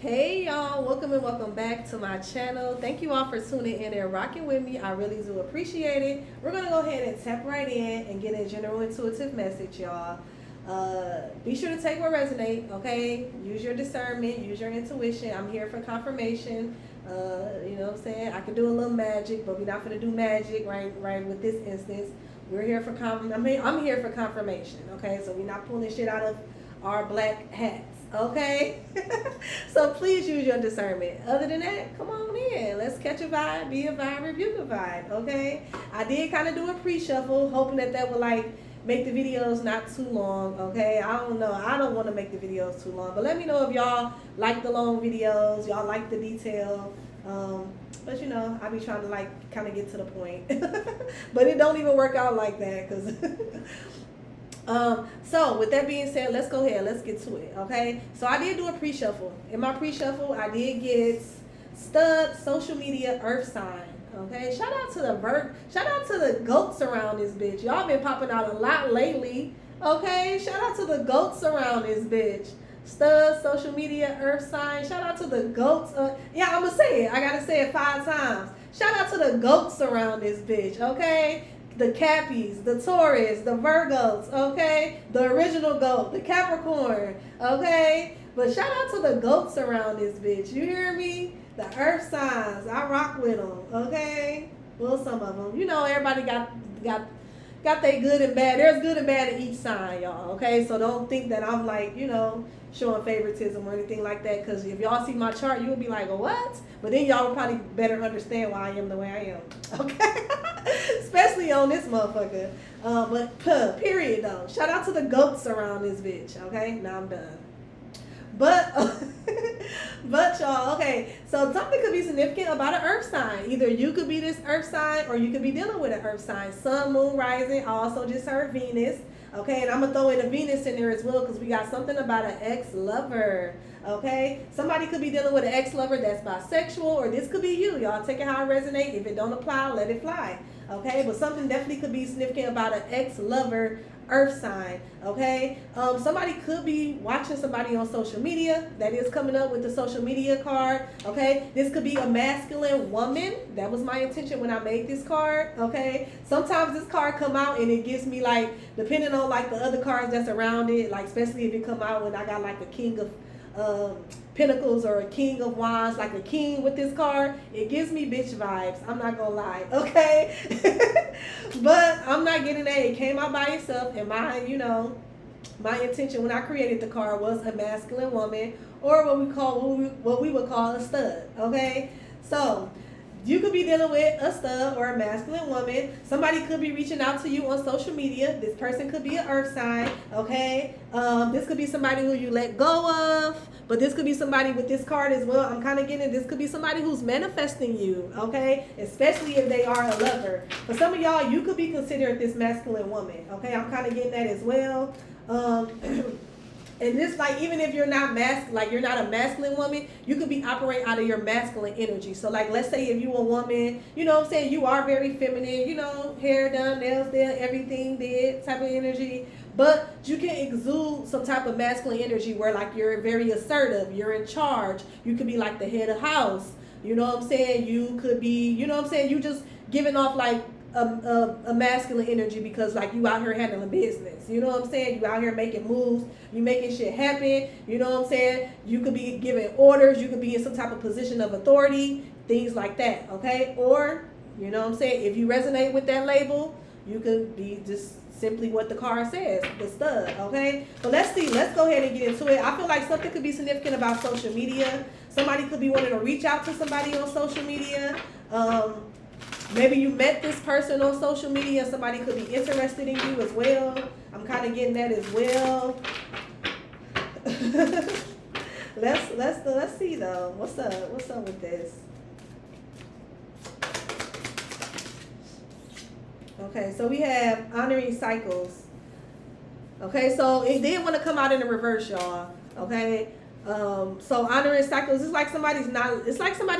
Hey y'all, welcome and welcome back to my channel. Thank you all for tuning in and rocking with me. I really do appreciate it. We're going to go ahead and tap right in and get a general intuitive message, y'all. Be sure to take what resonates, okay? Use your discernment, use your intuition. I'm here for confirmation. You know what I'm saying? I can do a little magic, but we're not going to do magic right with this instance. We're here for I'm here for confirmation, okay? So we're not pulling shit out of our black hats. Okay, so please use your discernment. Other than that, come on in. Let's catch a vibe, be a vibe, rebuke a vibe. Okay, I did kind of do a pre-shuffle, hoping that would like make the videos not too long. Okay, I don't know. I don't want to make the videos too long, but let me know if y'all like the long videos. Y'all like the detail. But you know, I be trying to like kind of get to the point, but it don't even work out like that because. So with that being said, let's go ahead. Let's get to it. Okay. So I did do a pre-shuffle. In my pre-shuffle, I did get stud social media earth sign. Okay. Shout out to the goats around this bitch. Y'all been popping out a lot lately. Okay. Shout out to the goats around this bitch. Stud social media earth sign. Shout out to the goats. Yeah, I'm gonna say it. I gotta say it 5 times. Shout out to the goats around this bitch. Okay. The Cappies, the Taurus, the Virgos, okay? The original goat, the Capricorn, okay? But shout out to the goats around this bitch. You hear me? The earth signs. I rock with them, okay? Well, some of them. You know, everybody got they good and bad. There's good and bad in each sign, y'all, okay? So don't think that I'm like, you know, showing favoritism or anything like that, because if y'all see my chart, you'll be like, what? But then y'all will probably better understand why I am the way I am, okay? Especially on this motherfucker. But period though. Shout out to the goats around this bitch, okay? Now I'm done. But but y'all, okay, so something could be significant about an earth sign. Either you could be this earth sign or you could be dealing with an earth sign. Sun, moon, rising. I also just heard Venus. Okay, and I'm going to throw in a Venus in there as well because we got something about an ex-lover. Okay, somebody could be dealing with an ex-lover that's bisexual, or this could be you. Y'all take it how it resonates. If it don't apply, let it fly. Okay, but something definitely could be significant about an ex-lover earth sign. Okay, somebody could be watching somebody on social media. That is coming up with the social media card. Okay, this could be a masculine woman. That was my intention when I made this card. Okay, sometimes this card come out and it gives me like, depending on like the other cards that's around it, like especially if it come out when I got like a king of pentacles or a king of wands, like a king with this card, it gives me bitch vibes. I'm not gonna lie, okay? But I'm not getting that. It came out by itself, and my intention when I created the card was a masculine woman, or what we would call a stud. Okay, so you could be dealing with a stud or a masculine woman. Somebody could be reaching out to you on social media. This person could be an earth sign, okay? This could be somebody who you let go of, but this could be somebody with this card as well. I'm kind of getting this could be somebody who's manifesting you, okay? Especially if they are a lover. For some of y'all, you could be considered this masculine woman, okay? I'm kind of getting that as well. And this, like, even if you're not you're not a masculine woman, you could be operating out of your masculine energy. So, like, let's say if you a woman, you know what I'm saying, you are very feminine, you know, hair done, nails done, everything did type of energy. But you can exude some type of masculine energy where, like, you're very assertive, you're in charge. You could be, like, the head of house. You know what I'm saying? You could be, you know what I'm saying, you just giving off, like, a masculine energy because like you out here handling business, you know what I'm saying, you out here making moves, you making shit happen, you know what I'm saying, you could be giving orders, you could be in some type of position of authority, things like that, okay? Or, you know what I'm saying, if you resonate with that label, you could be just simply what the card says, the stud, okay? But let's go ahead and get into it. I feel like something could be significant about social media. Somebody could be wanting to reach out to somebody on social media. Maybe you met this person on social media. Somebody could be interested in you as well. I'm kind of getting that as well. Let's see though. What's up with this? Okay, so we have honoring cycles. Okay, so it did want to come out in the reverse, y'all. Okay. So honoring cycles, it's like somebody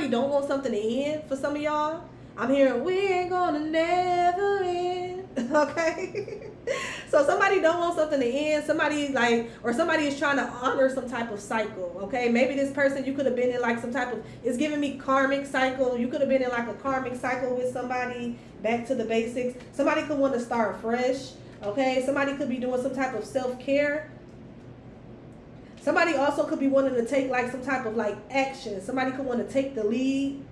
don't want something to end for some of y'all. I'm hearing we ain't gonna never end. Okay. So somebody don't want something to end. Somebody like, or somebody is trying to honor some type of cycle. Okay, maybe this person, you could have been in like some type of, it's giving me karmic cycle. You could have been in like a karmic cycle with somebody. Back to the basics. Somebody could want to start fresh. Okay, somebody could be doing some type of self-care. Somebody also could be wanting to take like some type of like action. Somebody could want to take the lead.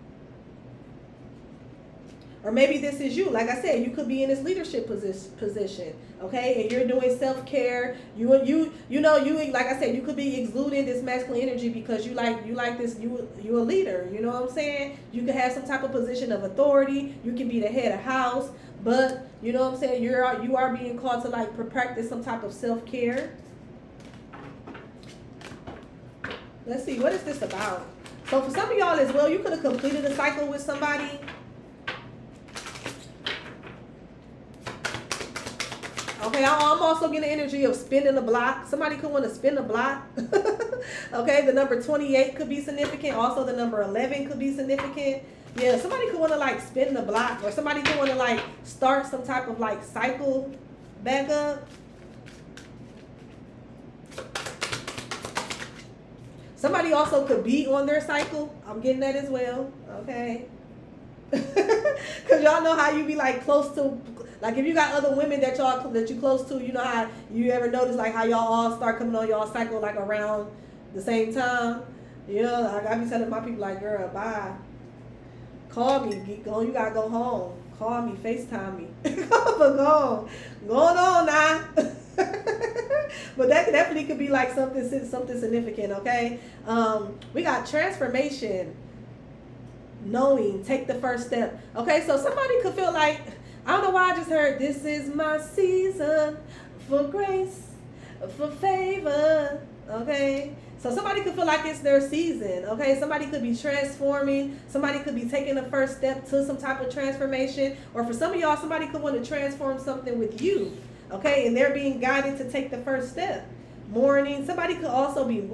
Or maybe this is you. Like I said, you could be in this leadership position, okay? And you're doing self-care. You like I said, you could be exuding this masculine energy because you like this. You a leader. You know what I'm saying? You could have some type of position of authority. You can be the head of house, but you know what I'm saying. You are being called to like practice some type of self-care. Let's see, what is this about? So for some of y'all as well, you could have completed a cycle with somebody. Okay, I'm also getting the energy of spinning the block. Somebody could want to spin the block. Okay, the number 28 could be significant. Also, the number 11 could be significant. Yeah, somebody could want to like spin the block, or somebody could want to like start some type of like cycle back up. Somebody also could be on their cycle. I'm getting that as well. Okay. Because y'all know how you be like close to, like if you got other women that you close to, you know how you ever notice like how y'all all start coming on y'all cycle like around the same time. You know, like I be telling my people like, girl, bye. Call me, get going. You gotta go home. Call me, FaceTime me. But go on. Going on now. But that definitely could be like something significant, okay? We got transformation, knowing, take the first step. Okay, so somebody could feel like, I don't know why I just heard, this is my season for grace, for favor, okay? So somebody could feel like it's their season, okay? Somebody could be transforming. Somebody could be taking the first step to some type of transformation. Or for some of y'all, somebody could want to transform something with you, okay? And they're being guided to take the first step. Mourning. Somebody could also be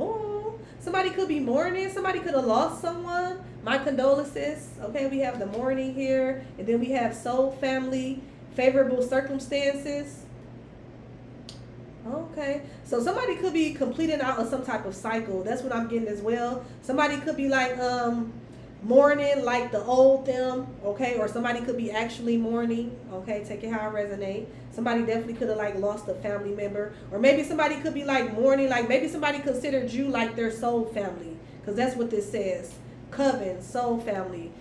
somebody could be mourning. Somebody could have lost someone. My condolences. Okay, we have the mourning here. And then we have soul family, favorable circumstances. Okay, so somebody could be completing out of some type of cycle. That's what I'm getting as well. Somebody could be like mourning like the old them, okay? Or somebody could be actually mourning, okay? Take it how it resonate. Somebody definitely could have like lost a family member. Or maybe somebody could be like mourning, like maybe somebody considered you like their soul family. Because that's what this says. Coven, soul family.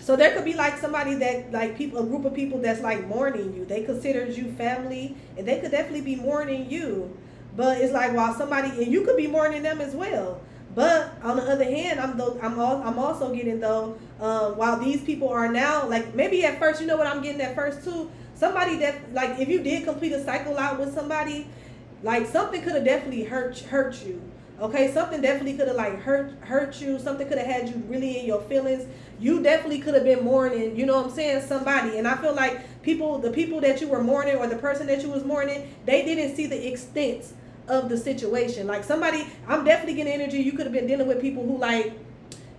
So there could be like somebody that like people, a group of people that's like mourning you. They considered you family, and they could definitely be mourning you. But it's like while somebody, and you could be mourning them as well. But on the other hand, I'm also getting though, while these people are now like maybe at first, you know what I'm getting at first too. Somebody that like if you did complete a cycle out with somebody, like something could have definitely hurt you. Okay, something definitely could have like hurt you. Something could have had you really in your feelings. You definitely could have been mourning, you know what I'm saying, somebody. And I feel like the people that you were mourning, or the person that you was mourning, they didn't see the extent of the situation. Like somebody, I'm definitely getting energy. You could have been dealing with people who like,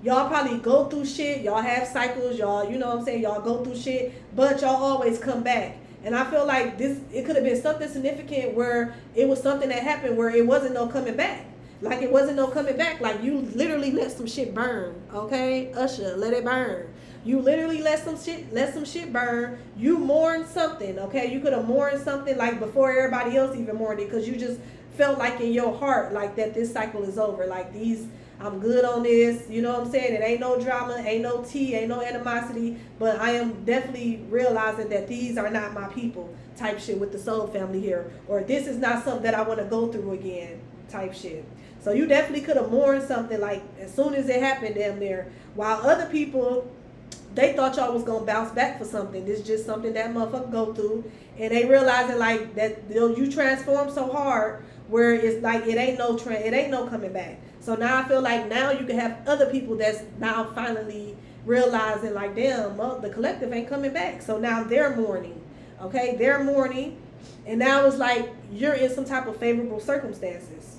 y'all probably go through shit. Y'all have cycles. Y'all, you know what I'm saying, y'all go through shit, but y'all always come back. And I feel like it could have been something significant where it was something that happened where it wasn't no coming back. Like it wasn't no coming back. Like you literally let some shit burn. Okay, Usher, let it burn. You literally let some shit burn. You mourned something. Okay, you could have mourned something like before everybody else even mourned it, because you just felt like in your heart like that this cycle is over. Like I'm good on this. You know what I'm saying? It ain't no drama, ain't no tea, ain't no animosity. But I am definitely realizing that these are not my people. Type shit with the soul family here, or this is not something that I want to go through again. Type shit. So you definitely could have mourned something like as soon as it happened damn near. While other people, they thought y'all was gonna bounce back for something. This is just something that motherfucker go through, and they realizing like that you transform so hard where it's like it ain't no coming back. So now I feel like now you can have other people that's now finally realizing like damn, the collective ain't coming back. So now they're mourning. Okay, they're mourning, and now it's like you're in some type of favorable circumstances.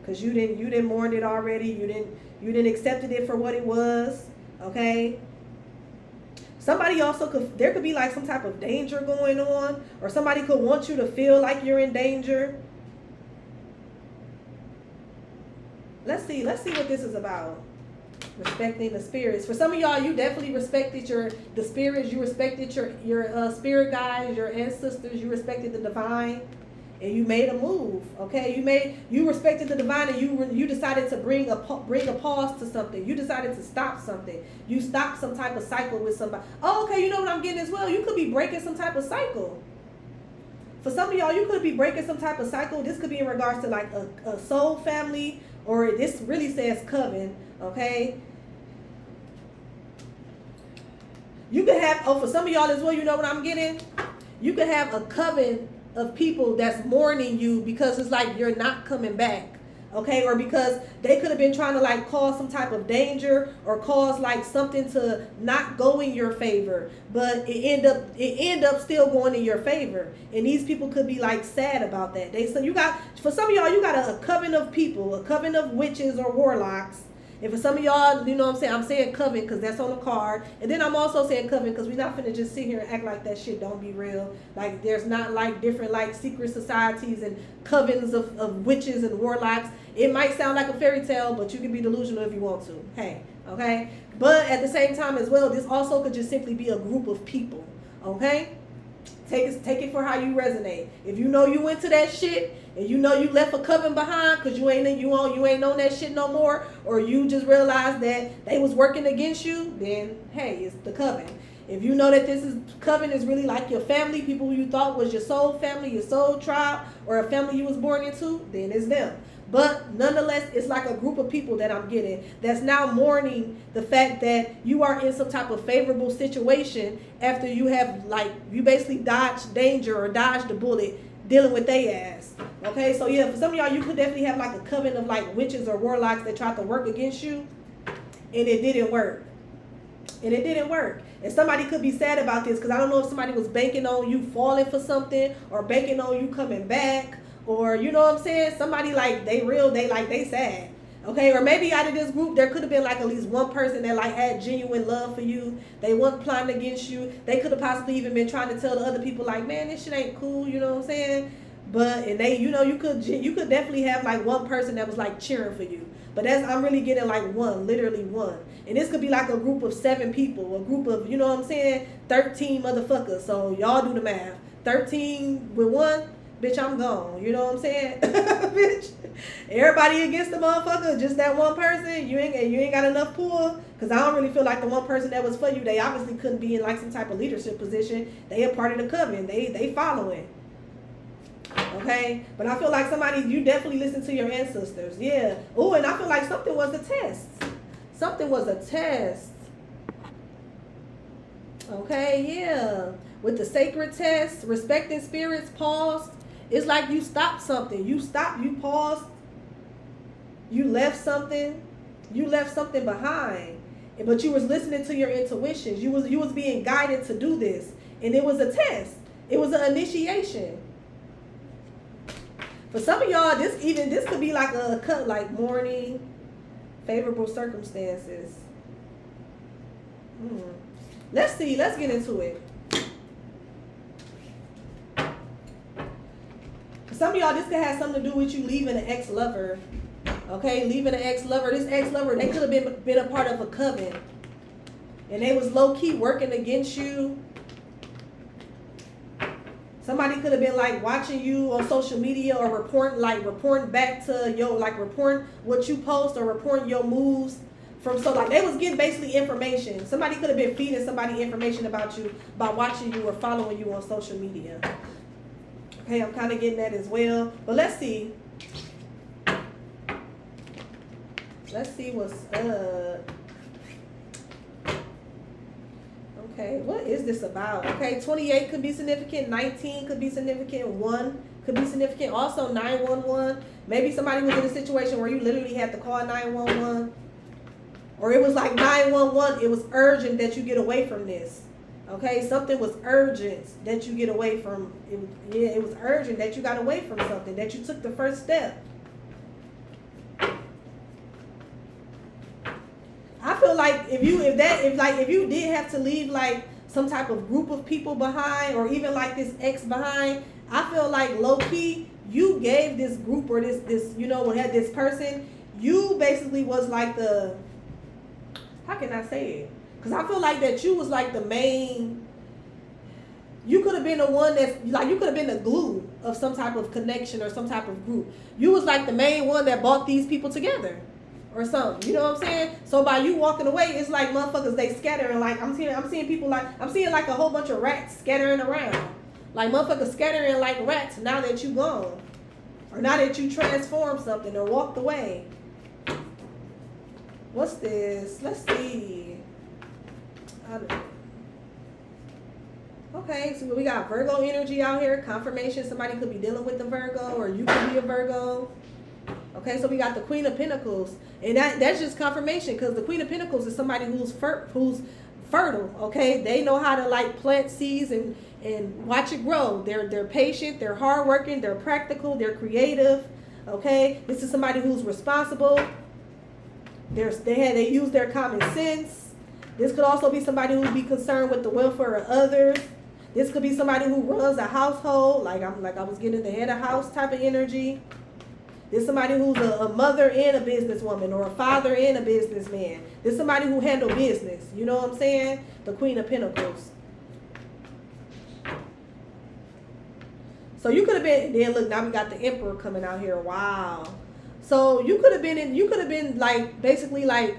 Because you didn't mourn it already. You didn't accepted it for what it was. Okay. Somebody also there could be like some type of danger going on, or somebody could want you to feel like you're in danger. Let's see what this is about. Respecting the spirits. For some of y'all, you definitely respected the spirits. You respected your spirit guides, your ancestors. You respected the divine, and you made a move. Okay, you respected the divine, and you decided to bring a pause to something. You decided to stop something. You stopped some type of cycle with somebody. Oh, okay. You know what I'm getting as well. You could be breaking some type of cycle. For some of y'all, you could be breaking some type of cycle. This could be in regards to like a soul family, or this really says coven. Okay. You could have, for some of y'all as well, you know what I'm getting? You could have a coven of people that's mourning you because it's like you're not coming back. Okay, or because they could have been trying to like cause some type of danger or cause like something to not go in your favor, but it end up still going in your favor. And these people could be like sad about that. For some of y'all, you got a coven of people, a coven of witches or warlocks. And for some of y'all, you know what I'm saying coven because that's on the card. And then I'm also saying coven because we're not finna just sit here and act like that shit don't be real. Like there's not like different like secret societies and covens of witches and warlocks. It might sound like a fairy tale, but you can be delusional if you want to. Hey, okay? But at the same time as well, this also could just simply be a group of people. Okay? Take it for how you resonate. If you know you went to that shit and you know you left a coven behind because you ain't on that shit no more, or you just realized that they was working against you, then hey, it's the coven. If you know that coven is really like your family, people who you thought was your soul family, your soul tribe, or a family you was born into, then it's them. But nonetheless, it's like a group of people that I'm getting that's now mourning the fact that you are in some type of favorable situation after you have you basically dodged danger or dodged a bullet dealing with their ass. Okay, so yeah, for some of y'all, you could definitely have like a coven of like witches or warlocks that tried to work against you, and it didn't work. And somebody could be sad about this because I don't know if somebody was banking on you falling for something or banking on you coming back. Or, you know what I'm saying? Somebody like, they sad. Okay, or maybe out of this group, there could have been like at least one person that like had genuine love for you. They weren't plotting against you. They could have possibly even been trying to tell the other people like, man, this shit ain't cool, you know what I'm saying? But, and they, you know, you could definitely have like one person that was like cheering for you. But I'm really getting like one, literally one. And this could be like a group of 7 people, a group of, you know what I'm saying, 13 motherfuckers. So y'all do the math. 13 with one. Bitch, I'm gone. You know what I'm saying? Bitch, everybody against the motherfucker, just that one person, you ain't got enough pull. Because I don't really feel like the one person that was for you, they obviously couldn't be in like some type of leadership position. They a part of the coven. They following. Okay? But I feel like you definitely listen to your ancestors. Yeah. Oh, and I feel like something was a test. Something was a test. Okay, yeah. With the sacred test, respecting spirits, pause. It's like you stopped something. You paused. You left something behind. But you was listening to your intuitions. You was being guided to do this. And it was a test. It was an initiation. For some of y'all, this could be like a cut, like mourning, favorable circumstances. Let's see. Let's get into it. Some of y'all, this could have something to do with you leaving an ex-lover. Okay, leaving an ex-lover. This ex-lover, they could have been a part of a coven. And they was low-key working against you. Somebody could have been like watching you on social media or reporting back to reporting what you post or reporting your moves. They was getting basically information. Somebody could have been feeding somebody information about you by watching you or following you on social media. Okay, I'm kind of getting that as well. But let's see. Let's see what's up. Okay, what is this about? Okay, 28 could be significant. 19 could be significant. 1 could be significant. Also, 911. Maybe somebody was in a situation where you literally had to call 911. Or it was like 911. It was urgent that you get away from this. Okay, something was urgent that you get away from. It was urgent that you got away from something, that you took the first step. I feel like if you did have to leave like some type of group of people behind, or even like this ex behind. I feel like low key, you gave this group or this you know, had this person, you basically was like the, how can I say it? Because I feel like that you was like the main, you could have been the one that's like, you could have been the glue of some type of connection or some type of group. You was like the main one that brought these people together or something. You know what I'm saying? So by you walking away, it's like motherfuckers, they scattering. Like I'm seeing people like, I'm seeing like a whole bunch of rats scattering around. Like motherfuckers scattering like rats now that you gone. Or now that you transformed something or walked away. What's this? Let's see. I don't know. Okay, so we got Virgo energy out here. Confirmation, somebody could be dealing with the Virgo, or you could be a Virgo. Okay, so we got the Queen of Pentacles. And that's just confirmation, because the Queen of Pentacles is somebody who's fertile, okay? They know how to like plant seeds and watch it grow. They're patient, they're hardworking, they're practical, they're creative, okay? This is somebody who's responsible. They use their common sense. This could also be somebody who be concerned with the welfare of others. This could be somebody who runs a household, like I was getting the head of house type of energy. This is somebody who's a mother and a businesswoman, or a father and a businessman. This is somebody who handle business. You know what I'm saying? The Queen of Pentacles. So you could have been, then look, now we got the Emperor coming out here. Wow. So you could have been like, basically like,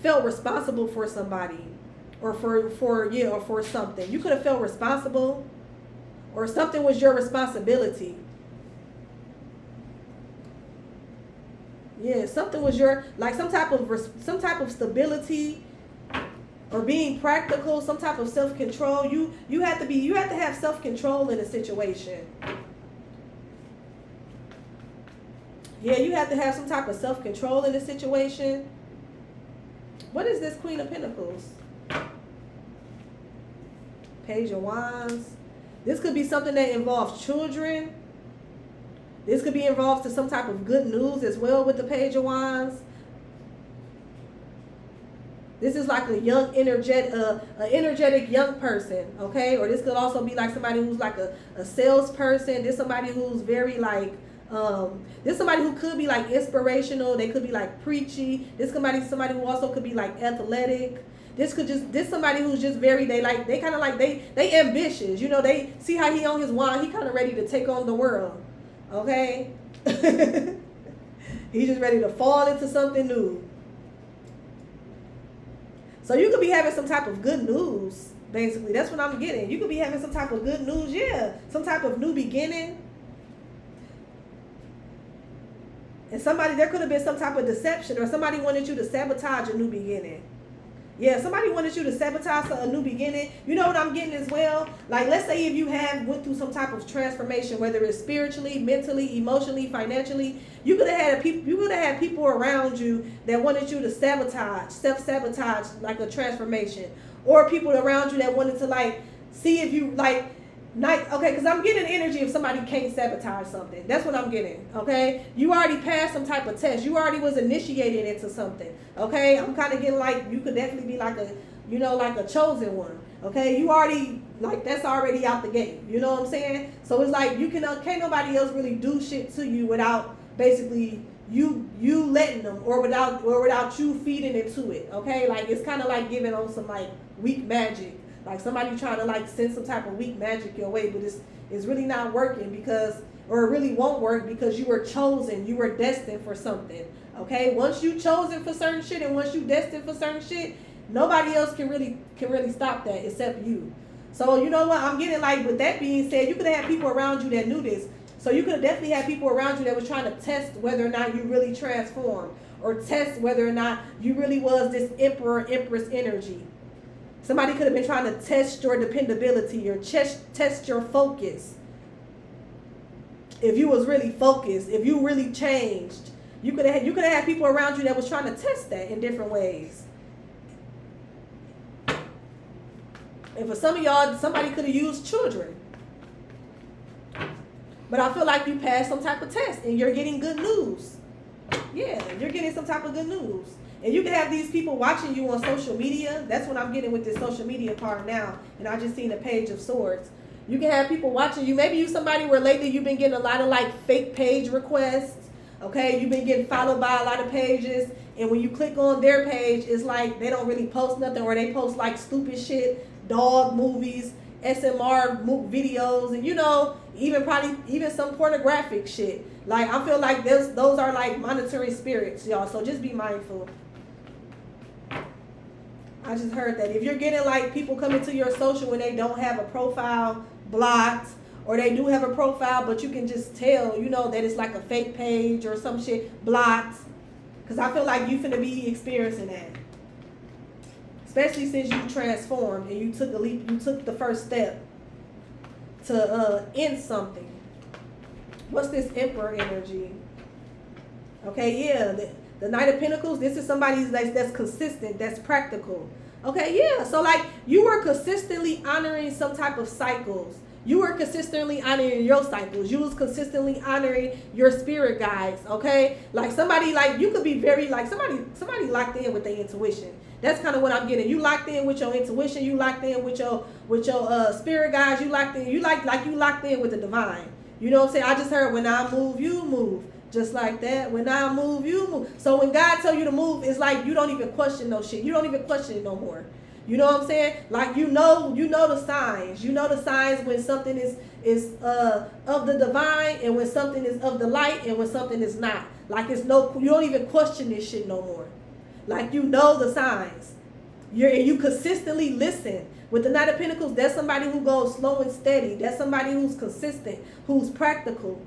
felt responsible for somebody, or for something. You could have felt responsible, or something was your responsibility. Yeah, something was your, like some type of stability, or being practical, some type of self-control. You have to have self-control in a situation. Yeah, you have to have some type of self-control in a situation. What is this Queen of Pentacles? Page of Wands. This could be something that involves children. This could be involved to some type of good news as well with the Page of Wands. This is like a young, energetic young person, okay? Or this could also be like somebody who's like a salesperson. This is somebody who's very like, this is somebody who could be like inspirational. They could be like preachy. This somebody who also could be like athletic. This somebody who's just very, they ambitious. You know, they see how he on his wand. He kind of ready to take on the world. Okay? He's just ready to fall into something new. So you could be having some type of good news, basically. That's what I'm getting. You could be having some type of good news, yeah. Some type of new beginning. And there could have been some type of deception, or somebody wanted you to sabotage a new beginning. Yeah, somebody wanted you to sabotage a new beginning. You know what I'm getting as well? Like, let's say if you went through some type of transformation, whether it's spiritually, mentally, emotionally, financially, you could have had people around you that wanted you to self-sabotage like a transformation, or people around you that wanted to like see if you like. Okay, because I'm getting energy if somebody can't sabotage something. That's what I'm getting, okay? You already passed some type of test. You already was initiated into something, okay? I'm kind of getting like, you could definitely be like like a chosen one, okay? You already, like, that's already out the gate. You know what I'm saying? So it's like, can't nobody else really do shit to you without basically you letting them, or without you feeding into it, okay? Like, it's kind of like giving on some like weak magic. Like somebody trying to like send some type of weak magic your way, but it's really not working or it really won't work because you were chosen, you were destined for something. Okay? Once you chosen for certain shit and once you destined for certain shit, nobody else can really stop that except you. So you know what? I'm getting like, with that being said, you could have had people around you that knew this. So you could have definitely had people around you that was trying to test whether or not you really transformed, or test whether or not you really was this Emperor, Empress energy. Somebody could have been trying to test your dependability, or test your focus. If you was really focused, if you really changed, you could have had people around you that was trying to test that in different ways. And for some of y'all, somebody could have used children. But I feel like you passed some type of test and you're getting good news. Yeah, you're getting some type of good news. And you can have these people watching you on social media. That's what I'm getting with this social media part now. And I just seen a Page of Swords. You can have people watching you. Maybe you somebody where lately you've been getting a lot of like fake page requests. Okay, you've been getting followed by a lot of pages. And when you click on their page, it's like they don't really post nothing, or they post like stupid shit, dog movies, SMR videos, and even some pornographic shit. Like, I feel like those are like monitoring spirits, y'all. So just be mindful. I just heard that if you're getting like people coming to your social when they don't have a profile blocked, or they do have a profile but you can just tell, that it's like a fake page or some shit blocked, because I feel like you finna be experiencing that. Especially since you transformed and you took a leap, you took the first step to end something. What's this Emperor energy? Okay, yeah, the Knight of Pentacles, this is somebody that's consistent, that's practical. Okay, yeah, so like you were consistently honoring some type of cycles. You were consistently honoring your cycles. You was consistently honoring your spirit guides, okay? Like somebody, like you could be very, like somebody locked in with their intuition. That's kind of what I'm getting. You locked in with your intuition. You locked in with your spirit guides. You locked in. You locked in with the divine. You know what I'm saying? I just heard, when I move, you move. Just like that. When I move, you move. So when God tell you to move, it's like you don't even question no shit. You don't even question it no more. You know what I'm saying? Like you know the signs. You know the signs when something is of the divine, and when something is of the light, and when something is not. Like you don't even question this shit no more. Like you know the signs. You consistently listen. With the Knight of Pentacles, that's somebody who goes slow and steady. That's somebody who's consistent, who's practical,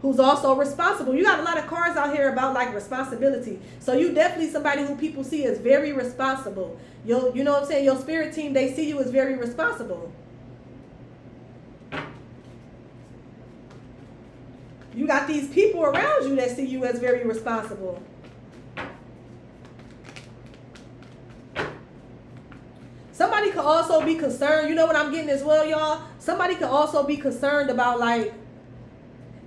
who's also responsible. You got a lot of cards out here about like responsibility. So you definitely somebody who people see as very responsible. You know what I'm saying? Your spirit team, they see you as very responsible. You got these people around you that see you as very responsible. Somebody could also be concerned. You know what I'm getting as well, y'all? Somebody could also be concerned about like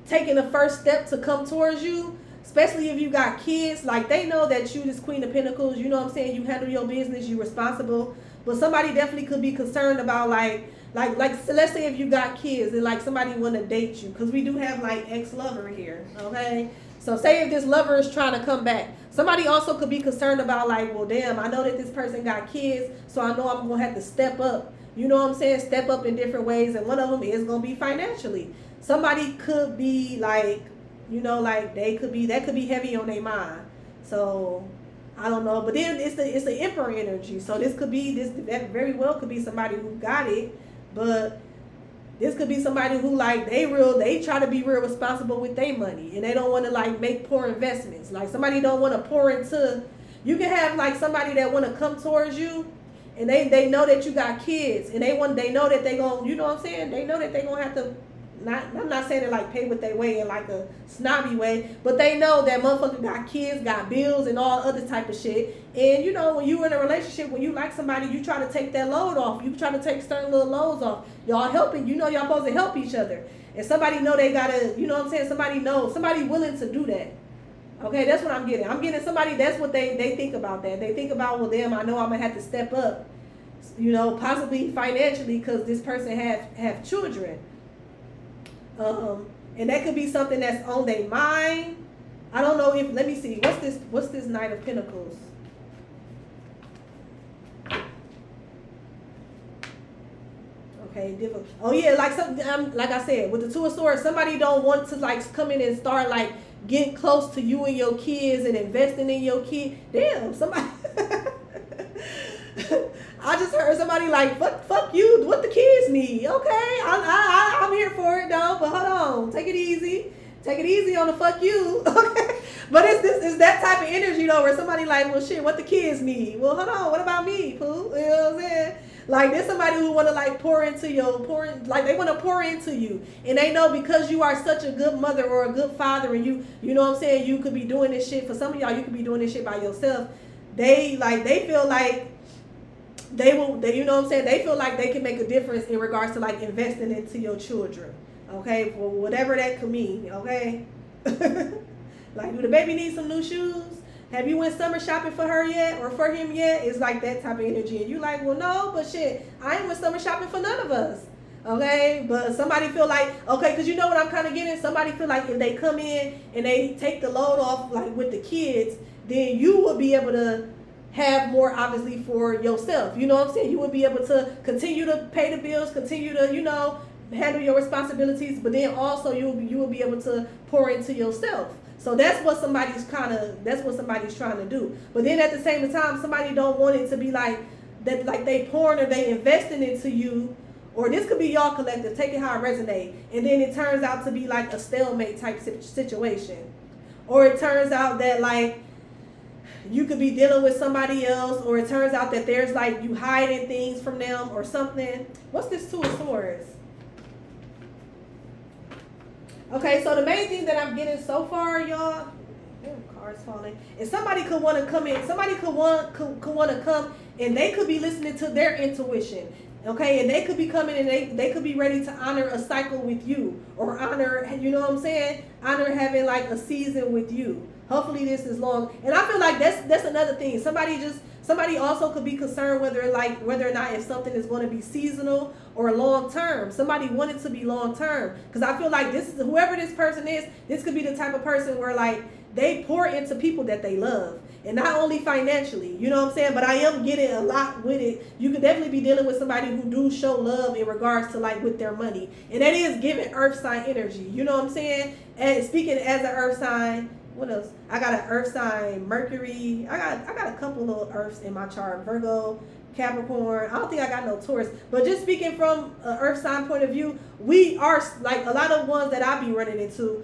taking the first step to come towards you, especially if you got kids. Like they know that you this Queen of Pentacles, you know what I'm saying? You handle your business, you responsible. But somebody definitely could be concerned about like so let's say if you got kids and like somebody want to date you, because we do have like ex-lover here, okay? So say if this lover is trying to come back, somebody also could be concerned about like, well, damn, I know that this person got kids, so I know I'm going to have to step up. You know what I'm saying? Step up in different ways, and one of them is going to be financially. Somebody could be like, like that could be heavy on their mind. So I don't know, but then it's the Emperor energy. So that very well could be somebody who got it, but this could be somebody who like they try to be real responsible with their money, and they don't want to like make poor investments. Like somebody don't want to pour into. You can have like somebody that want to come towards you, and they know that you got kids, and they know that they gonna, you know what I'm saying? They know that they gonna have to. I'm not saying it like pay with their way in like a snobby way, but they know that motherfucker got kids, got bills, and all other type of shit. And when you're in a relationship, when you like somebody, you try to take that load off. You try to take certain little loads off. Y'all helping. Y'all supposed to help each other. And somebody know they gotta, you know what I'm saying? Somebody willing to do that. Okay, that's what I'm getting. I'm getting somebody, that's what they think about that. They think about, well, damn, I know I'm gonna have to step up, possibly financially, because this person have children. And that could be something that's on their mind. I don't know if, let me see, what's this Knight of Pentacles? Okay, different. Oh yeah, like like I said, with the Two of Swords, somebody don't want to like come in and start like getting close to you and your kids and investing in your kid. Damn, somebody. I just heard somebody like, fuck you, what the kids need. Okay, I'm here for it though, but hold on, take it easy on the fuck you. Okay, but it's that type of energy though, where somebody like, well shit, what the kids need. Well, hold on, what about me, poo? You know what I'm saying? Like there's somebody who want to like they want to pour into you, and they know because you are such a good mother or a good father, and you know what I'm saying, you could be doing this shit. For some of y'all, you could be doing this shit by yourself. They feel like they you know what I'm saying, they feel like they can make a difference in regards to like investing into your children, okay, for whatever that could mean, okay. Like, do the baby need some new shoes? Have you went summer shopping for her yet or for him yet? It's like that type of energy. And you like, well, no, but shit, I ain't went summer shopping for none of us. Okay, but somebody feel like, okay, because you know what I'm kind of getting? Somebody feel like if they come in and they take the load off, like with the kids, then you will be able to have more, obviously, for yourself. You know what I'm saying? You will be able to continue to pay the bills, continue to, you know, handle your responsibilities, but then also you will be able to pour into yourself. So that's what somebody's trying to do. But then at the same time, somebody don't want it to be like that, like they pouring or they investing into you. Or this could be y'all collective, take it how it resonate. And then it turns out to be like a stalemate type situation. Or it turns out that like you could be dealing with somebody else, or it turns out that there's like you hiding things from them or something. What's this Two of Swords? Okay, so the main thing that I'm getting so far, y'all, cards falling, is somebody could want to come in. Somebody could want to come, and they could be listening to their intuition. Okay, and they could be coming and they could be ready to honor a cycle with you, or honor, you know what I'm saying? Honor having like a season with you. Hopefully this is long. And I feel like that's another thing. Somebody also could be concerned whether or not if something is going to be seasonal or long term. Somebody wanted to be long term, because I feel like this is whoever this person is. This could be the type of person where like they pour into people that they love. And not only financially, you know what I'm saying? But I am getting a lot with it. You could definitely be dealing with somebody who do show love in regards to like with their money. And that is giving earth sign energy. You know what I'm saying? And speaking as an earth sign, what else? I got an earth sign, Mercury. I got a couple little earths in my chart. Virgo, Capricorn. I don't think I got no Taurus. But just speaking from an earth sign point of view, we are like a lot of ones that I be running into.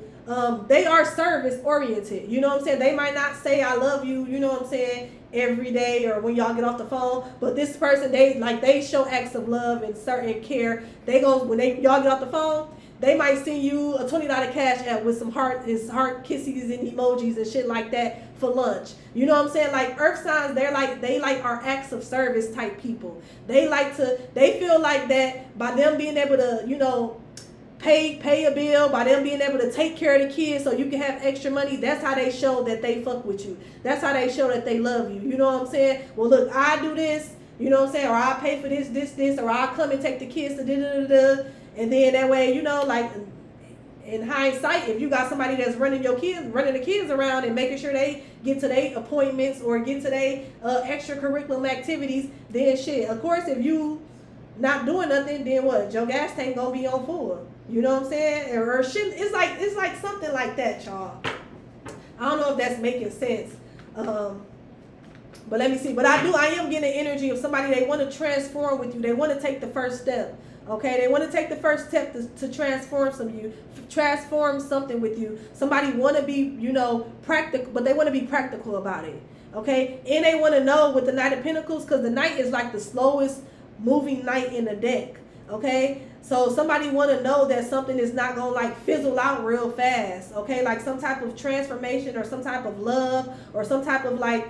They are service oriented. You know what I'm saying? They might not say I love you, you know what I'm saying, every day or when y'all get off the phone. But this person, they show acts of love and certain care. Y'all get off the phone, they might send you a $20 cash app with some heart kisses and emojis and shit like that for lunch. You know what I'm saying? Like earth signs, they like are acts of service type people. They feel like that by them being able to, you know, pay a bill, by them being able to take care of the kids so you can have extra money. That's how they show that they fuck with you. That's how they show that they love you. You know what I'm saying? Well, look, I do this, you know what I'm saying? Or I pay for this, or I'll come and take the kids to da-da-da-da. And then that way, you know, like in hindsight, if you got somebody that's running the kids around and making sure they get to their appointments or get to their extracurricular activities, then shit. Of course, if you not doing nothing, then what? Your gas tank gonna be on full. You know what I'm saying? Or shit. It's like something like that, y'all. I don't know if that's making sense. But let me see. But I am getting the energy of somebody, they want to transform with you. They want to take the first step. Okay, they want to take the first step to transform something with you. Somebody want to be, you know, practical, but they want to be practical about it. Okay, and they want to know with the Knight of Pentacles, because the Knight is like the slowest moving knight in the deck. Okay, so somebody want to know that something is not gonna like fizzle out real fast. Okay, like some type of transformation or some type of love or some type of like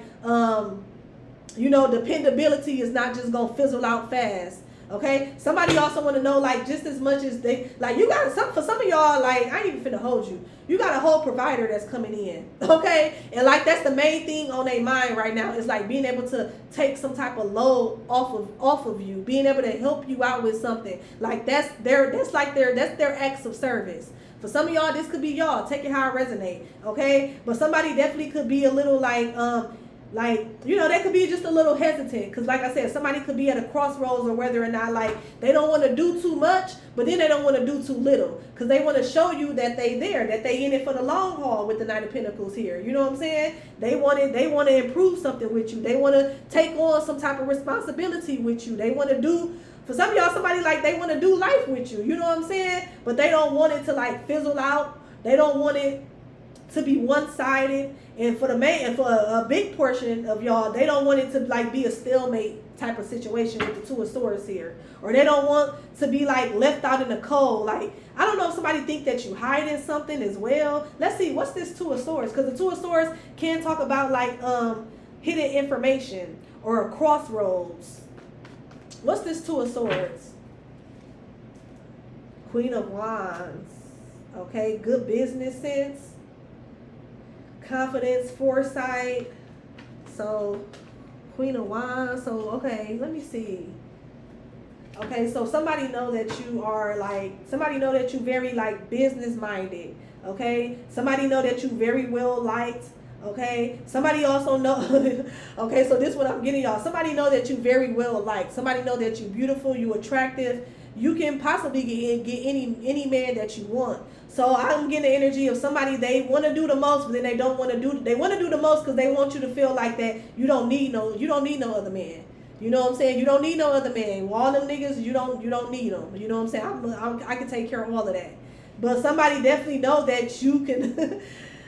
you know, dependability is not just gonna fizzle out fast. Okay, somebody also want to know, like, just as much as they like, you got for some of y'all, like, I ain't even finna hold you, you got a whole provider that's coming in. Okay, and like that's the main thing on their mind right now, is like being able to take some type of load off of you, being able to help you out with something. Like that's their acts of service. For some of y'all, this could be y'all, take it how it resonate. Okay, but somebody definitely could be a little like, you know, they could be just a little hesitant, because like I said, somebody could be at a crossroads, or whether or not like they don't want to do too much, but then they don't want to do too little, because they want to show you that they there, that they in it for the long haul with the Knight of Pentacles here. You know what I'm saying? They want to improve something with you. They want to take on some type of responsibility with you. They want to do, for some of y'all, somebody like they want to do life with you. You know what I'm saying? But they don't want it to like fizzle out. They don't want it to be one-sided. And for a big portion of y'all, they don't want it to like be a stalemate type of situation with the Two of Swords here. Or they don't want to be like left out in the cold. Like, I don't know if somebody think that you hiding something as well. Let's see, what's this Two of Swords? Because the Two of Swords can talk about like hidden information or a crossroads. What's this Two of Swords? Queen of Wands. Okay, good business sense. Confidence, foresight, So Queen of Wands. So okay, let me see. Okay, so somebody know that you are like, somebody know that you very like business minded. Okay, somebody know that you very well liked. Okay, somebody also know. Okay, so this is what I'm getting y'all. Somebody know that you very well liked. Somebody know that you beautiful, you attractive. You can possibly get any man that you want. So I'm getting the energy of somebody, they want to do the most, but then they don't want to do. They want to do the most because they want you to feel like that you don't need no other man. You know what I'm saying? You don't need no other man. All them niggas, you don't need them. You know what I'm saying? I can take care of all of that. But somebody definitely know that you can.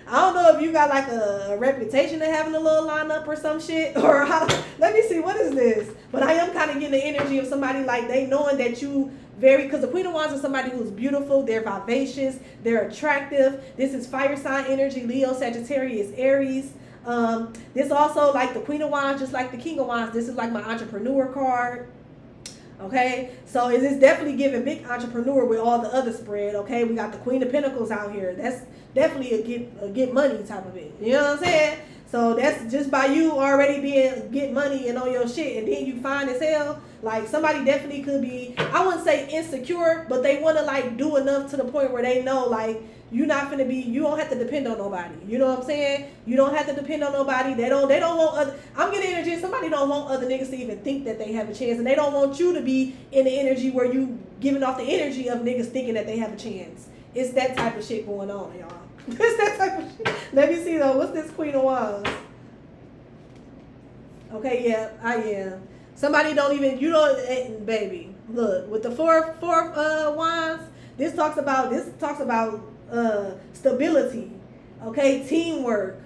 I don't know if you got like a reputation of having a little lineup or some shit, or how. Let me see, what is this? But I am kind of getting the energy of somebody like they knowing that you because the Queen of Wands is somebody who's beautiful, they're vivacious, they're attractive. This is fire sign energy, Leo, Sagittarius, Aries. This also, like the Queen of Wands, just like the King of Wands, this is like my entrepreneur card. Okay, so it is definitely giving big entrepreneur with all the other spread. Okay, we got the Queen of Pentacles out here. That's definitely a get money type of it. You know what I'm saying? So that's just by you already being get money and on your shit, and then you fine as hell. Like somebody definitely could be, I wouldn't say insecure, but they want to like do enough to the point where they know like you don't have to depend on nobody. You know what I'm saying? You don't have to depend on nobody. They don't want other, I'm getting energy. Somebody don't want other niggas to even think that they have a chance, and they don't want you to be in the energy where you giving off the energy of niggas thinking that they have a chance. It's that type of shit going on, y'all. It's that type of shit. Let me see though. What's this Queen of Wands? Okay, yeah, I am. Somebody don't even, you don't, baby. Look, with the fourth wands, this talks about stability, okay, teamwork.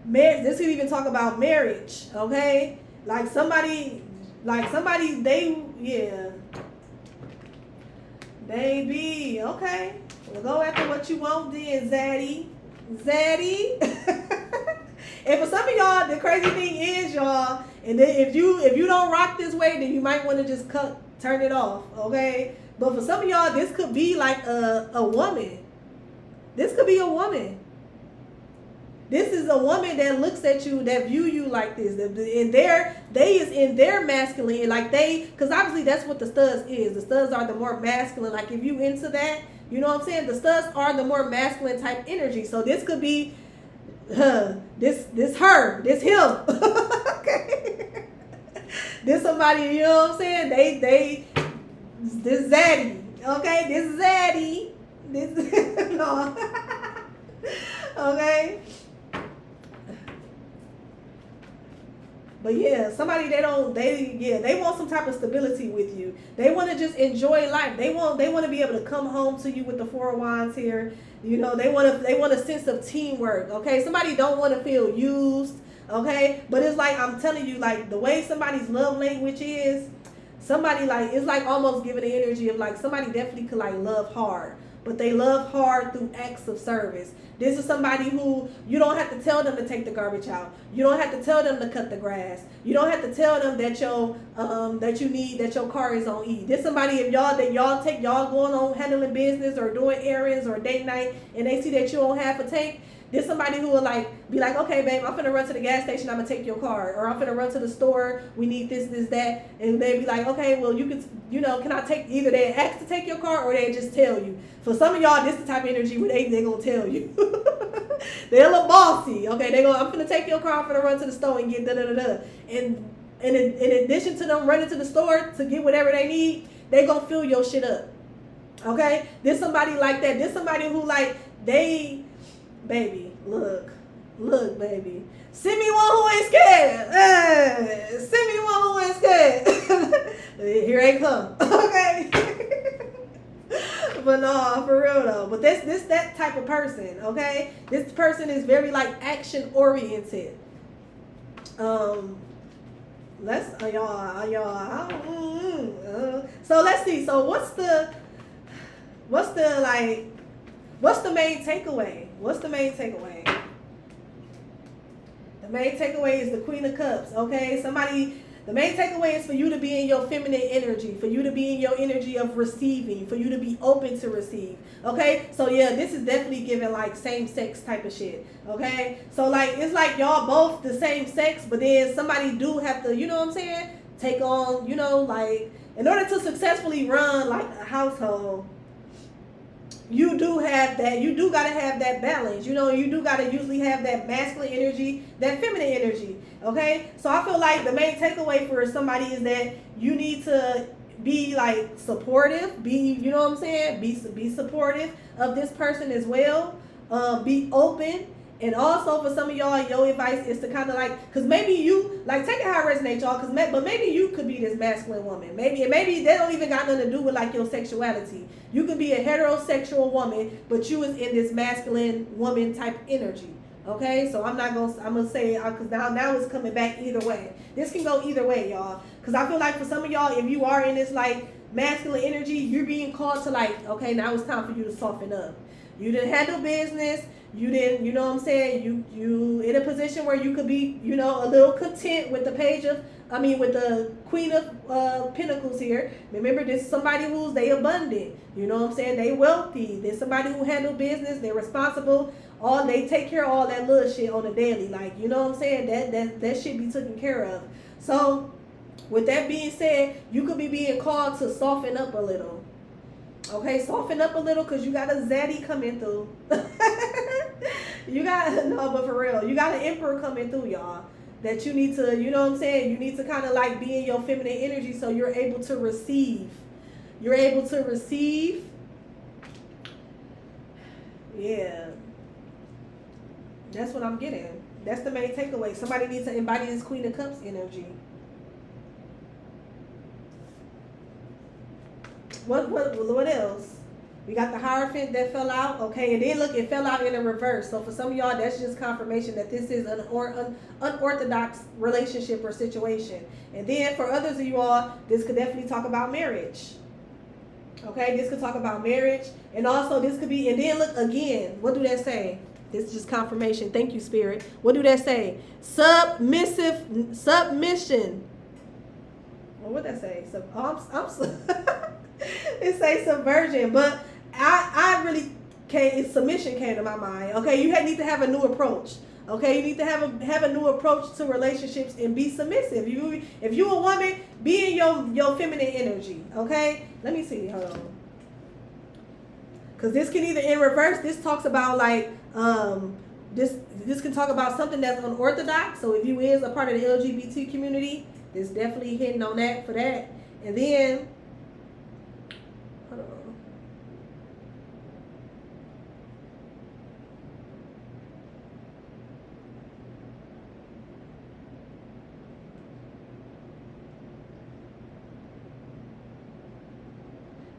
This could even talk about marriage, okay? Like somebody, baby, okay. We'll go after what you want then, Zaddy. And for some of y'all, the crazy thing is, y'all, and then if you don't rock this way, then you might want to just turn it off, okay? But for some of y'all, this could be like a woman. This could be a woman. This is a woman that looks at you, that view you like this. And they is in their masculine, like because obviously that's what the studs is. The studs are the more masculine. Like if you into that, you know what I'm saying? The studs are the more masculine type energy. So this could be this him. Okay. This somebody, you know what I'm saying? This Zaddy. Okay, this Zaddy. This no. Okay. But yeah, somebody they want some type of stability with you. They want to just enjoy life. They want to be able to come home to you with the Four of Wands here. You know, they want a sense of teamwork. Okay, somebody don't want to feel used. Okay, but it's like I'm telling you, like the way somebody's love language is, somebody like it's like almost giving the energy of like somebody definitely could like love hard, but they love hard through acts of service. This is somebody who you don't have to tell them to take the garbage out. You don't have to tell them to cut the grass. You don't have to tell them that your car is on E. This somebody if y'all going on handling business or doing errands or date night and they see that you don't have a tank. There's somebody who will like be like, okay, babe, I'm finna run to the gas station. I'm gonna take your car, or I'm finna run to the store. We need this, that, and they be like, okay, well, you can, can I take? Either they ask to take your car, or they just tell you. For some of y'all, this is the type of energy where they gonna tell you. They're a little bossy. Okay, I'm finna take your car. I'm finna run to the store and get da da da da. And in addition to them running to the store to get whatever they need, they gonna fill your shit up. Okay, there's somebody like that. There's somebody who like baby, look, baby. Send me one who ain't scared. Send me one who ain't scared. Here they come. Okay. But no, for real though. But this that type of person. Okay. This person is very like action oriented. Let's y'all. So let's see. So what's the main takeaway? What's the main takeaway? The main takeaway is the Queen of Cups, okay? Somebody, The main takeaway is for you to be in your feminine energy, for you to be in your energy of receiving, for you to be open to receive. Okay? So yeah, this is definitely giving like same sex type of shit. Okay? So like it's like y'all both the same sex, but then somebody do have to, you know what I'm saying? Take on, you know, like in order to successfully run like a household, you do have that, you do got to have that balance, you know, you do got to usually have that masculine energy, that feminine energy. Okay, so I feel like the main takeaway for somebody is that you need to be like supportive, be, you know what I'm saying, be supportive of this person as well, be open. And also for some of y'all, your advice is to kind of like, because maybe you, like, take it how it resonates, y'all, but maybe you could be this masculine woman. Maybe they don't even got nothing to do with, like, your sexuality. You could be a heterosexual woman, but you is in this masculine woman type energy. Okay? So I'm going to say, because now it's coming back either way. This can go either way, y'all. Because I feel like for some of y'all, if you are in this, like, masculine energy, you're being called to, like, okay, now it's time for you to soften up. You didn't handle business. You didn't, you know what I'm saying? You in a position where you could be, you know, a little content with the with the Queen of Pentacles here. Remember, this is somebody who's they abundant. You know what I'm saying? They wealthy. There's somebody who handle business. They're responsible. They take care of all that little shit on the daily. Like, you know what I'm saying? That should be taken care of. So, with that being said, you could be being called to soften up a little. Okay, soften up a little because you got a zaddy coming through. You got, no, but for real, you got an emperor coming through, y'all. That you need to, you know what I'm saying? You need to kind of like be in your feminine energy so you're able to receive. You're able to receive. Yeah. That's what I'm getting. That's the main takeaway. Somebody needs to embody this Queen of Cups energy. What else? We got the Hierophant that fell out. Okay, and then look, it fell out in a reverse. So for some of y'all, that's just confirmation that this is an unorthodox relationship or situation. And then for others of you all, this could definitely talk about marriage. Okay, this could talk about marriage. And also this could be, and then look again, what do that say? This is just confirmation. Thank you, Spirit. What do that say? Submission. Well, what that say? It say subversion, but I really can't. Submission came to my mind. Okay, you need to have a new approach. Okay, you need to have a new approach to relationships and be submissive. If you a woman, be in your feminine energy. Okay, let me see. Hold on, because this can either in reverse. This talks about like this can talk about something that's unorthodox. So if you is a part of the LGBT community, this definitely hitting on that for that. And then, hold on.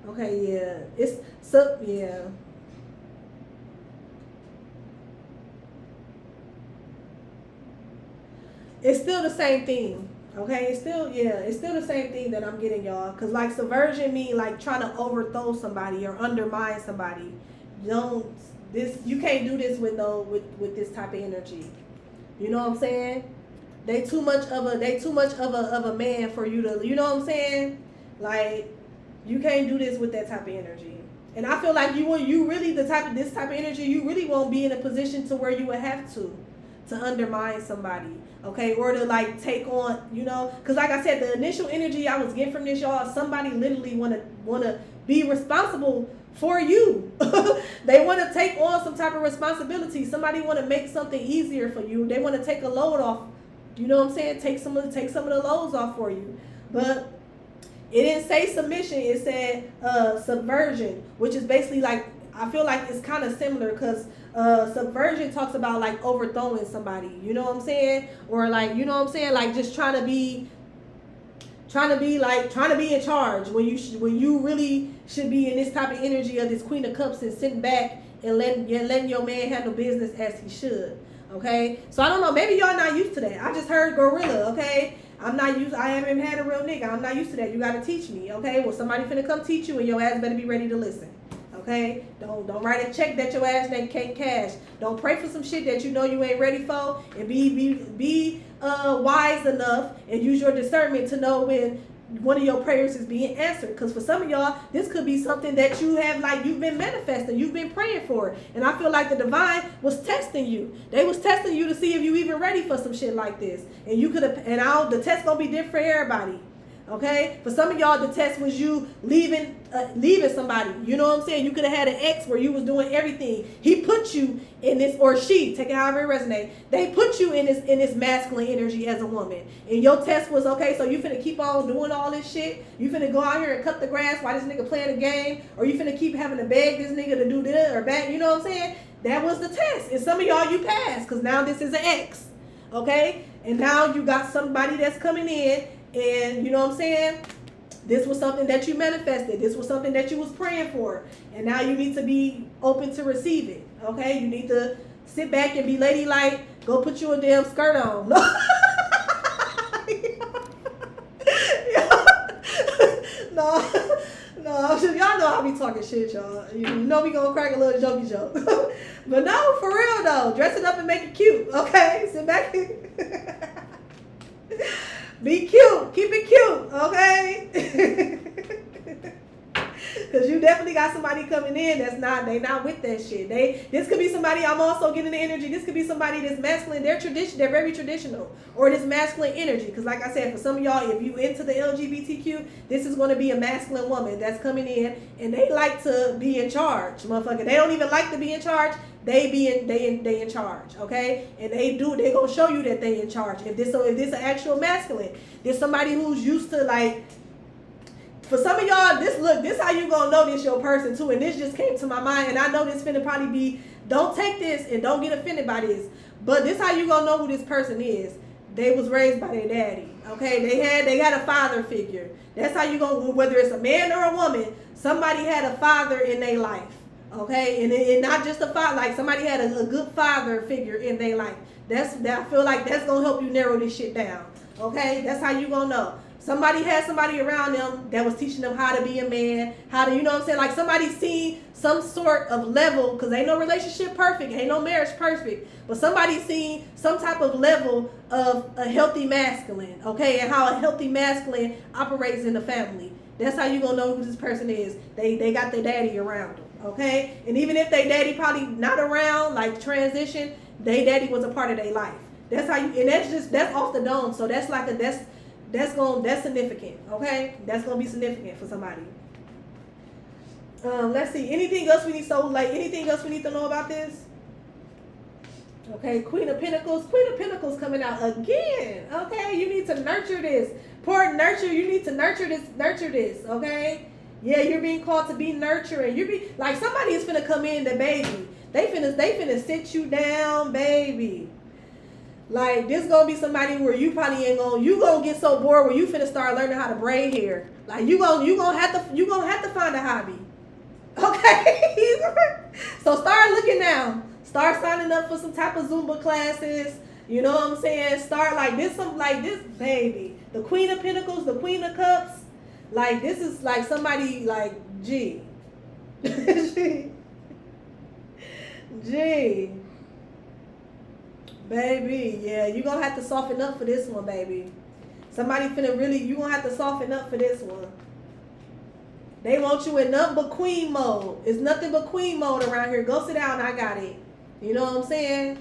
Okay, yeah. Yeah. It's still the same thing. Okay, it's still the same thing that I'm getting, y'all. Cause like subversion mean like trying to overthrow somebody or undermine somebody. You can't do this with this type of energy. You know what I'm saying? They too much of a man for you to, you know what I'm saying? Like, you can't do this with that type of energy. And I feel like you really this type of energy, you really won't be in a position to where you would have to undermine somebody, okay, or to like take on, you know, because like I said, the initial energy I was getting from this, y'all, somebody literally wanna be responsible for you. They want to take on some type of responsibility. Somebody want to make something easier for you. They want to take a load off. You know what I'm saying? Take some of the loads off for you. But it didn't say submission. It said subversion, which is basically like, I feel like it's kind of similar because subversion talks about like overthrowing somebody. You know what I'm saying? Or like, you know what I'm saying? Like just trying to be in charge when you really should be in this type of energy of this Queen of Cups and sitting back and letting your man handle business as he should. Okay, so I don't know, maybe y'all not used to that. I just heard gorilla. Okay, I haven't had a real nigga. I'm not used to that. You got to teach me. Okay, well, somebody finna come teach you and your ass better be ready to listen. Okay? Don't write a check that your ass can't cash. Don't pray for some shit that you know you ain't ready for, and be wise enough and use your discernment to know when one of your prayers is being answered. Because for some of y'all, this could be something that you have, like, you've been manifesting, you've been praying for, and I feel like the divine was testing you. They was testing you to see if you even ready for some shit like this. And you could have, and the test gonna be different for everybody. Okay, for some of y'all, the test was you leaving somebody. You know what I'm saying? You could have had an ex where you was doing everything. He put you in this, or she, take it however it resonates. They put you in this masculine energy as a woman, and your test was, okay, so you finna keep on doing all this shit. You finna go out here and cut the grass while this nigga playing a game, or you finna keep having to beg this nigga to do this or that. You know what I'm saying? That was the test, and some of y'all, you passed, because now this is an ex. Okay, and now you got somebody that's coming in. And you know what I'm saying? This was something that you manifested. This was something that you was praying for. And now you need to be open to receive it. Okay? You need to sit back and be ladylike. Go put you a damn skirt on. No, y'all know I be talking shit, y'all. You know we gonna crack a little jokey joke. But no, for real though. Dress it up and make it cute. Okay? Sit back and be cute. Keep it cute, okay? Because you definitely got somebody coming in they not with that shit. This could be somebody, I'm also getting the energy. This could be somebody that's masculine. They're very traditional. Or this masculine energy. Because like I said, for some of y'all, if you into the LGBTQ, this is going to be a masculine woman that's coming in, and they like to be in charge, motherfucker. They don't even like to be in charge. They in charge, okay? And they gonna show you that they in charge. If this an actual masculine, there's somebody who's used to, like, for some of y'all, this how you gonna know this your person too. And this just came to my mind, and I know this finna probably be, don't take this and don't get offended by this, but this how you gonna know who this person is. They was raised by their daddy, okay? They had a father figure. That's how you gonna, whether it's a man or a woman, somebody had a father in their life. Okay, and not just a father, like somebody had a good father figure in their life. I feel like that's gonna help you narrow this shit down. Okay, that's how you gonna know. Somebody had somebody around them that was teaching them how to be a man, how to, you know what I'm saying? Like somebody seen some sort of level, because ain't no relationship perfect, ain't no marriage perfect, but somebody seen some type of level of a healthy masculine, okay, and how a healthy masculine operates in the family. That's how you gonna know who this person is. They got their daddy around them. Okay, and even if they daddy probably not around, like transition, they daddy was a part of their life. That's how you, and that's off the dome. So that's like that's significant. Okay, that's gonna be significant for somebody. Let's see. Anything else we need? So like anything else we need to know about this? Okay, Queen of Pentacles. Queen of Pentacles coming out again. Okay, you need to nurture this. Pour nurture. You need to nurture this. Nurture this. Okay. Yeah, you're being called to be nurturing. You be like somebody is finna come in, the baby. They finna sit you down, baby. Like this gonna be somebody where you probably you gonna get so bored where you finna start learning how to braid hair. Like you gonna have to find a hobby. Okay. So start looking now. Start signing up for some type of Zumba classes. You know what I'm saying? Start like this, baby. The Queen of Pentacles, the Queen of Cups. Like this is like somebody like G. Baby, yeah, you're gonna have to soften up for this one, baby. Somebody finna really, you're gonna have to soften up for this one. They want you in nothing but queen mode. It's nothing but queen mode around here. Go sit down, I got it. You know what I'm saying?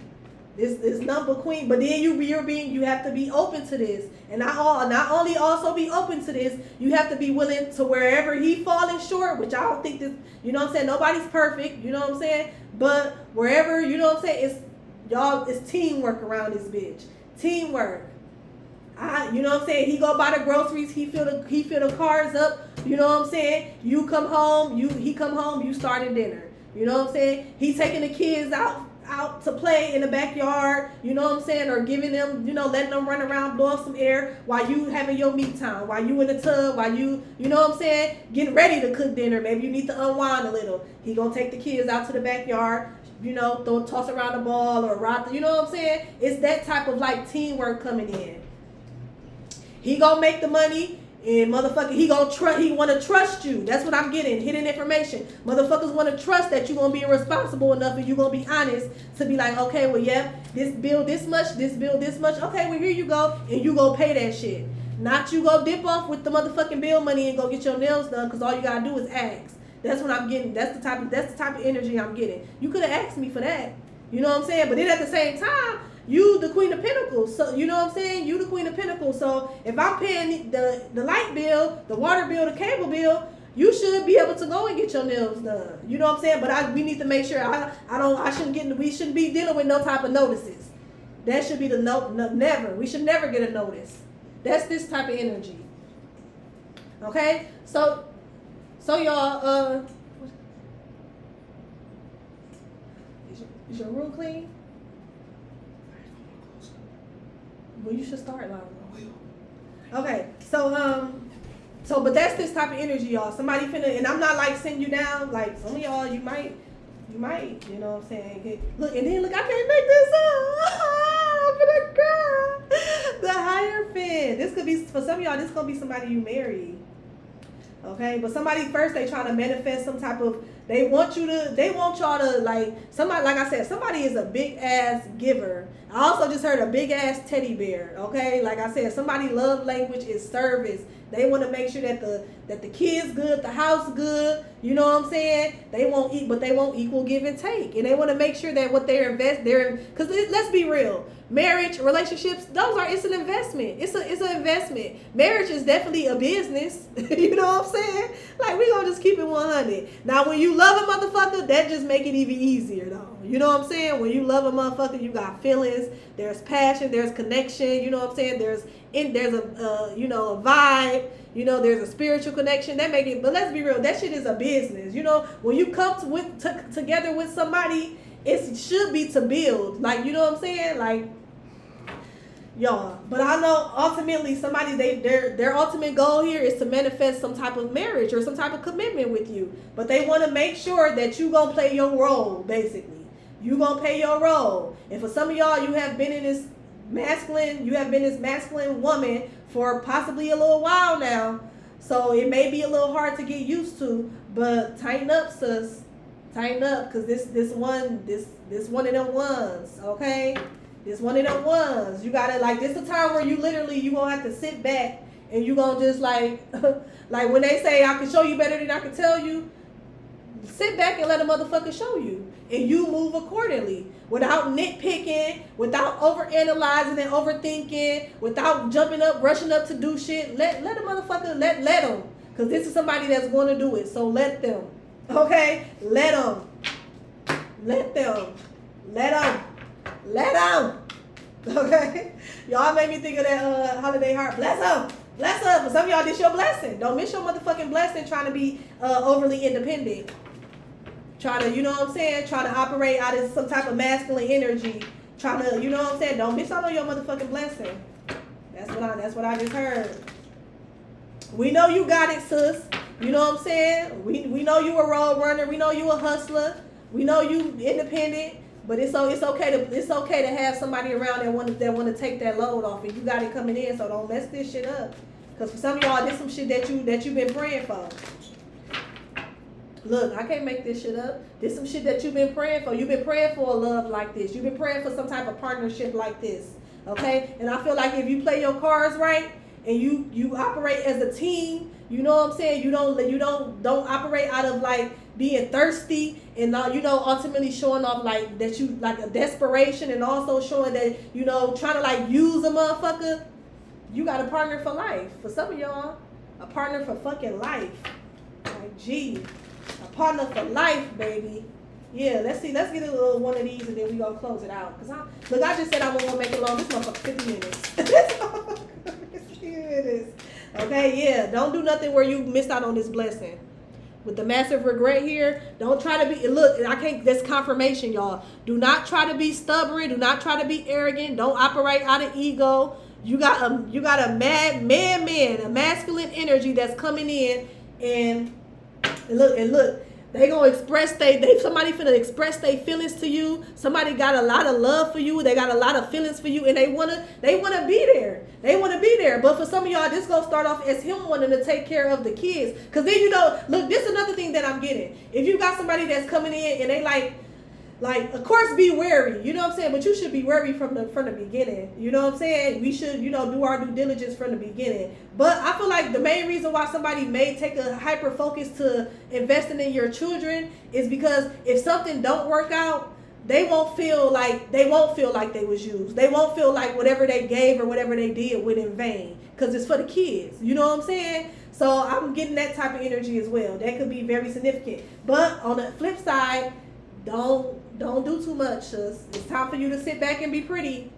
It's nothing but queen, but then you have to be open to this. And not only also be open to this, you have to be willing to wherever he falling short, which I don't think this, you know what I'm saying? Nobody's perfect, you know what I'm saying? But wherever, you know what I'm saying? It's teamwork around this bitch. Teamwork. You know what I'm saying? He go buy the groceries, he fill the cars up, you know what I'm saying? You come home, he come home, you starting dinner. You know what I'm saying? He taking the kids out to play in the backyard, you know what I'm saying, or giving them, you know, letting them run around, blow off some air while you having your me time, while you in the tub, while you know what I'm saying, getting ready to cook dinner. Maybe you need to unwind a little. He gonna take the kids out to the backyard, you know, toss around the ball or rock, you know what I'm saying? It's that type of like teamwork coming in. He gonna make the money, And motherfucker, he wanna trust you. That's what I'm getting. Hidden information. Motherfuckers wanna trust that you gonna be responsible enough and you gonna be honest to be like, okay, well, yeah, this bill this much, this bill this much. Okay, well, here you go, and you go pay that shit. Not you go dip off with the motherfucking bill money and go get your nails done because all you gotta do is ask. That's what I'm getting. That's the type of energy I'm getting. You could have asked me for that. You know what I'm saying? But then at the same time, you the Queen of Pentacles. So you know what I'm saying? You the Queen of Pentacles. So if I'm paying the light bill, the water bill, the cable bill, you should be able to go and get your nails done. You know what I'm saying? But we need to make sure we shouldn't be dealing with no type of notices. That should be the never. We should never get a notice. That's this type of energy. Okay? So y'all, is your room clean? Well, you should start, Lala. Okay, but that's this type of energy, y'all. Somebody finna, and I'm not like sending you down. Like some of y'all, you might, you know what I'm saying? Look, and then look, I can't make this up. I'm gonna cry. The Hierophant. This could be for some of y'all. This gonna be somebody you marry. Okay, but somebody first they trying to manifest some type of. They want y'all to like somebody. Like I said, somebody is a big ass giver. I also just heard a big ass teddy bear. Okay, like I said, somebody love language is service. They want to make sure that the kids good, the house good. You know what I'm saying? They won't eat, but they won't equal give and take, and they want to make sure that what they're because let's be real. Marriage, relationships, it's an investment. It's an investment. Marriage is definitely a business. You know what I'm saying? Like, we gonna just keep it 100. Now, when you love a motherfucker, that just make it even easier, though. You know what I'm saying? When you love a motherfucker, you got feelings, there's passion, there's connection, you know what I'm saying? There's a vibe, there's a spiritual connection. That make it, but let's be real, that shit is a business. When you come together with somebody, it should be to build. Like, you know what I'm saying? Like, y'all. But I know ultimately somebody, their ultimate goal here is to manifest some type of marriage or some type of commitment with you. But they want to make sure that you gonna play your role, basically. You gonna play your role. And for some of y'all, you have been this masculine woman for possibly a little while now. So it may be a little hard to get used to, but tighten up, sis. Tighten up, because this one of them ones, okay? This one of them ones. You gotta, like, this is a time where you gonna have to sit back and you gonna just like like when they say I can show you better than I can tell you, sit back and let a motherfucker show you. And you move accordingly. Without nitpicking, without overanalyzing and overthinking, without jumping up, rushing up to do shit. Let a motherfucker, let them. Because this is somebody that's going to do it. So let them. Okay? Let them. Let them. Let them. Let them. Okay? Y'all made me think of that holiday heart. Bless them. Bless them. For some of y'all, this your blessing. Don't miss your motherfucking blessing trying to be overly independent. Try to, you know what I'm saying? Try to operate out of some type of masculine energy. Trying to, you know what I'm saying? Don't miss out on your motherfucking blessing. That's what I just heard. We know you got it, sis. You know what I'm saying? We know you a road runner. We know you a hustler. We know you independent. But it's okay to have somebody around that want to take that load off, and you got it coming in. So don't mess this shit up. Because for some of y'all, this some shit that you've been praying for. Look, I can't make this shit up. This some shit that you've been praying for. You've been praying for a love like this. You've been praying for some type of partnership like this. Okay? And I feel like if you play your cards right and you operate as a team, you know what I'm saying? You don't operate out of like being thirsty and ultimately showing off like that you like a desperation, and also showing that trying to like use a motherfucker. You got a partner for life. For some of y'all, a partner for fucking life. Like, gee. A partner for life, baby. Yeah, let's get a little one of these and then we gonna close it out. Look, I just said I wasn't gonna make it long. This motherfucker 50 minutes. This motherfucker 50 minutes. Okay, yeah. Don't do nothing where you missed out on this blessing. With the massive regret here, don't try to be, look, that's confirmation, y'all. Do not try to be stubborn. Do not try to be arrogant. Don't operate out of ego. You got a a masculine energy that's coming in, and look, They gonna express somebody finna express their feelings to you. Somebody got a lot of love for you. They got a lot of feelings for you, and they wanna be there. They wanna be there. But for some of y'all, this gonna start off as him wanting to take care of the kids. Cause then look, this is another thing that I'm getting. If you got somebody that's coming in and they like of course be wary, you know what I'm saying? But you should be wary from the beginning. You know what I'm saying? We should, do our due diligence from the beginning. But I feel like the main reason why somebody may take a hyper focus to investing in your children is because if something don't work out, they won't feel like they was used. They won't feel like whatever they gave or whatever they did went in vain. Because it's for the kids. You know what I'm saying? So I'm getting that type of energy as well. That could be very significant. But on the flip side, don't do too much. It's time for you to sit back and be pretty.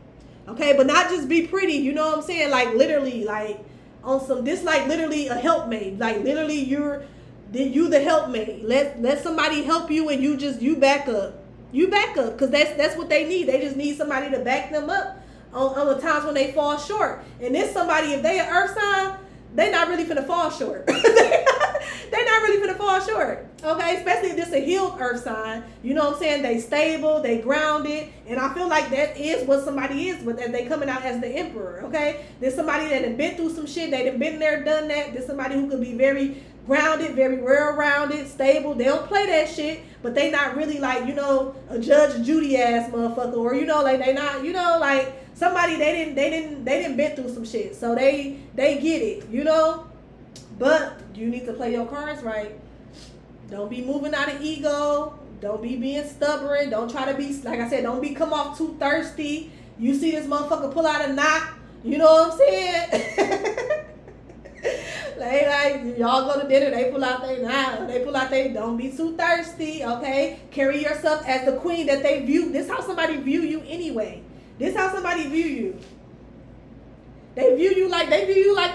Okay, but not just be pretty, you know what I'm saying? Like literally, like on some this like literally a helpmate. Like literally you the helpmate. Let somebody help you and you back up. You back up because that's what they need. They just need somebody to back them up on the times when they fall short. And this somebody, if they an earth sign, they not really finna fall short. They not really finna fall short. Okay, especially if this a healed earth sign. You know what I'm saying? They stable, they grounded, and I feel like that is what somebody is, but they coming out as the emperor. Okay, there's somebody that have been through some shit. They done been there, done that. There's somebody who could be very grounded, very well-rounded, stable. They don't play that shit, but they not really like a Judge Judy ass motherfucker, or like they not like somebody they didn't been through some shit, so they get it, But you need to play your cards right. Don't be moving out of ego. Don't be being stubborn. Don't try to be, like I said, don't come off too thirsty. You see this motherfucker pull out a knot, you know what I'm saying? like y'all go to dinner, they pull out their knot, don't be too thirsty, okay? Carry yourself as the queen that they view. This how somebody view you anyway. This how somebody view you. They view you like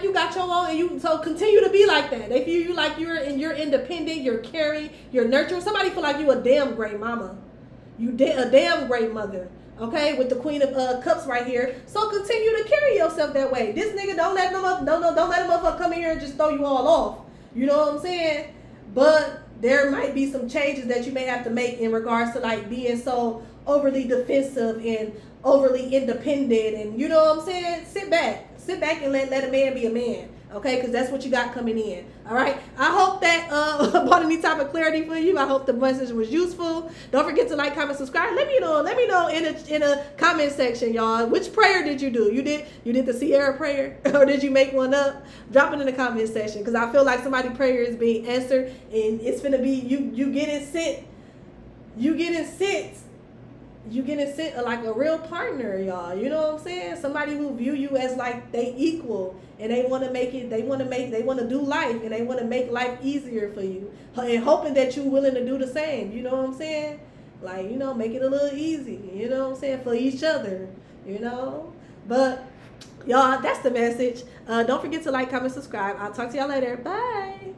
you got your own, so continue to be like that. They view you like you're independent, you're caring, you're nurturing. Somebody feel like you a damn great mama, a damn great mother. Okay, with the Queen of Cups right here. So continue to carry yourself that way. This nigga don't let them up come in here and just throw you all off. You know what I'm saying? But there might be some changes that you may have to make in regards to like being so overly defensive and overly independent, and you know what I'm saying? Sit back and let a man be a man, okay? Because that's what you got coming in. All right, I hope that brought any type of clarity for you. I hope the message was useful. Don't forget to like, comment, subscribe. Let me know in a comment section, y'all, which prayer did you do? You did the Sierra prayer, or did you make one up? Drop it in the comment section, because I feel like somebody's prayer is being answered, and it's gonna be you getting sent like a real partner, y'all. You know what I'm saying? Somebody who view you as like they equal, and they want to do life, and they want to make life easier for you, and hoping that you're willing to do the same. You know what I'm saying? Like, make it a little easy, you know what I'm saying, for each other, But y'all, that's the message. Don't forget to like, comment, subscribe. I'll talk to y'all later. Bye.